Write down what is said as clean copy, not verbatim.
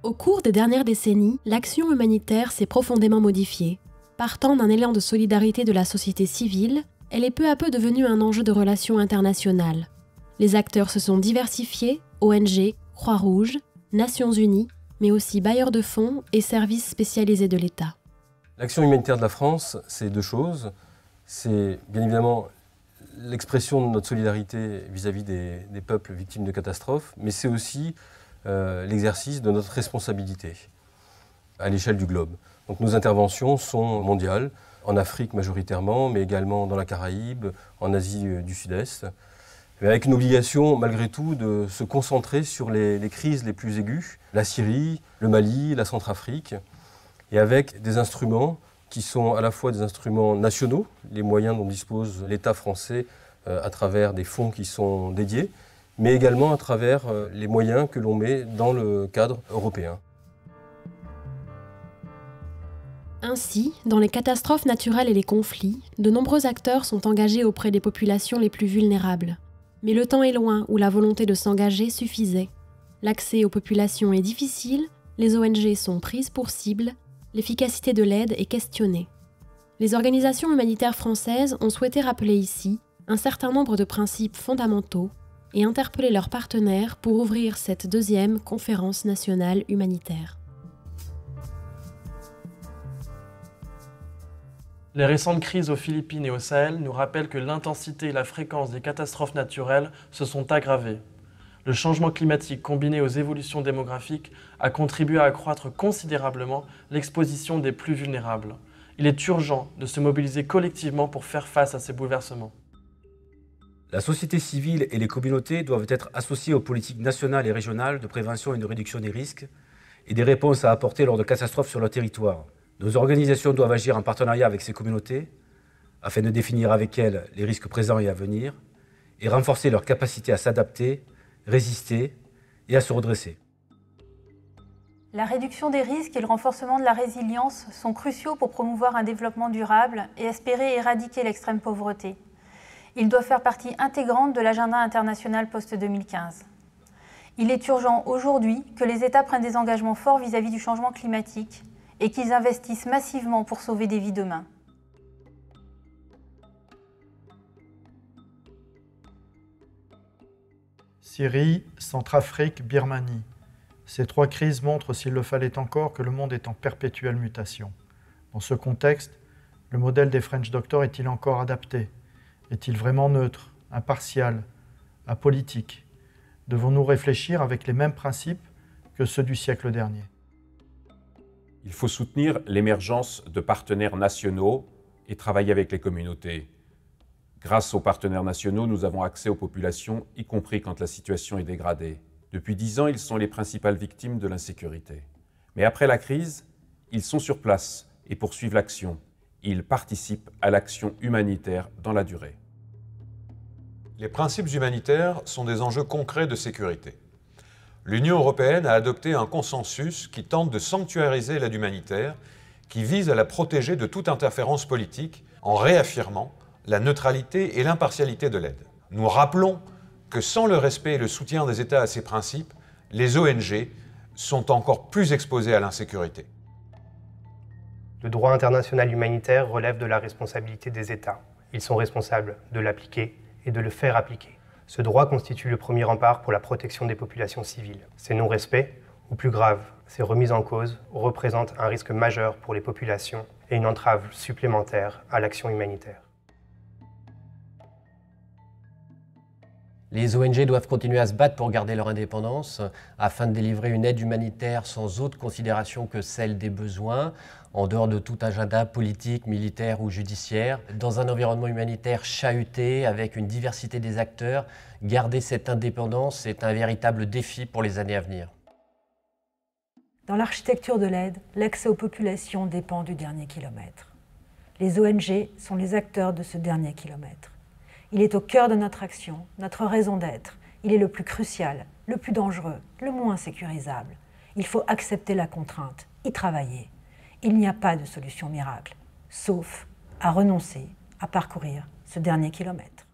Au cours des dernières décennies, l'action humanitaire s'est profondément modifiée. Partant d'un élan de solidarité de la société civile, elle est peu à peu devenue un enjeu de relations internationales. Les acteurs se sont diversifiés, ONG, Croix-Rouge, Nations Unies, mais aussi bailleurs de fonds et services spécialisés de l'État. L'action humanitaire de la France, c'est deux choses. C'est bien évidemment l'expression de notre solidarité vis-à-vis des peuples victimes de catastrophes, mais c'est aussi l'exercice de notre responsabilité à l'échelle du globe. Donc nos interventions sont mondiales, en Afrique majoritairement, mais également dans la Caraïbe, en Asie du Sud-Est, mais avec une obligation malgré tout de se concentrer sur les crises les plus aiguës, la Syrie, le Mali, la Centrafrique, et avec des instruments qui sont à la fois des instruments nationaux, les moyens dont dispose l'État français à travers des fonds qui sont dédiés, mais également à travers les moyens que l'on met dans le cadre européen. Ainsi, dans les catastrophes naturelles et les conflits, de nombreux acteurs sont engagés auprès des populations les plus vulnérables. Mais le temps est loin où la volonté de s'engager suffisait. L'accès aux populations est difficile, les ONG sont prises pour cible, l'efficacité de l'aide est questionnée. Les organisations humanitaires françaises ont souhaité rappeler ici un certain nombre de principes fondamentaux et interpeller leurs partenaires pour ouvrir cette deuxième conférence nationale humanitaire. Les récentes crises aux Philippines et au Sahel nous rappellent que l'intensité et la fréquence des catastrophes naturelles se sont aggravées. Le changement climatique combiné aux évolutions démographiques a contribué à accroître considérablement l'exposition des plus vulnérables. Il est urgent de se mobiliser collectivement pour faire face à ces bouleversements. La société civile et les communautés doivent être associées aux politiques nationales et régionales de prévention et de réduction des risques et des réponses à apporter lors de catastrophes sur leur territoire. Nos organisations doivent agir en partenariat avec ces communautés afin de définir avec elles les risques présents et à venir et renforcer leur capacité à s'adapter, résister et à se redresser. La réduction des risques et le renforcement de la résilience sont cruciaux pour promouvoir un développement durable et espérer éradiquer l'extrême pauvreté. Ils doivent faire partie intégrante de l'agenda international post-2015. Il est urgent aujourd'hui que les États prennent des engagements forts vis-à-vis du changement climatique et qu'ils investissent massivement pour sauver des vies demain. Syrie, Centrafrique, Birmanie. Ces trois crises montrent, s'il le fallait encore, que le monde est en perpétuelle mutation. Dans ce contexte, le modèle des French Doctors est-il encore adapté? Est-il vraiment neutre, impartial, apolitique? Devons-nous réfléchir avec les mêmes principes que ceux du siècle dernier? Il faut soutenir l'émergence de partenaires nationaux et travailler avec les communautés. Grâce aux partenaires nationaux, nous avons accès aux populations, y compris quand la situation est dégradée. Depuis 10 ans, ils sont les principales victimes de l'insécurité. Mais après la crise, ils sont sur place et poursuivent l'action. Ils participent à l'action humanitaire dans la durée. Les principes humanitaires sont des enjeux concrets de sécurité. L'Union européenne a adopté un consensus qui tente de sanctuariser l'aide humanitaire, qui vise à la protéger de toute interférence politique en réaffirmant la neutralité et l'impartialité de l'aide. Nous rappelons que sans le respect et le soutien des États à ces principes, les ONG sont encore plus exposées à l'insécurité. Le droit international humanitaire relève de la responsabilité des États. Ils sont responsables de l'appliquer et de le faire appliquer. Ce droit constitue le premier rempart pour la protection des populations civiles. Ces non-respects, ou plus grave, ces remises en cause, représentent un risque majeur pour les populations et une entrave supplémentaire à l'action humanitaire. Les ONG doivent continuer à se battre pour garder leur indépendance afin de délivrer une aide humanitaire sans autre considération que celle des besoins, en dehors de tout agenda politique, militaire ou judiciaire. Dans un environnement humanitaire chahuté, avec une diversité des acteurs, garder cette indépendance est un véritable défi pour les années à venir. Dans l'architecture de l'aide, l'accès aux populations dépend du dernier kilomètre. Les ONG sont les acteurs de ce dernier kilomètre. Il est au cœur de notre action, notre raison d'être. Il est le plus crucial, le plus dangereux, le moins sécurisable. Il faut accepter la contrainte, y travailler. Il n'y a pas de solution miracle, sauf à renoncer à parcourir ce dernier kilomètre.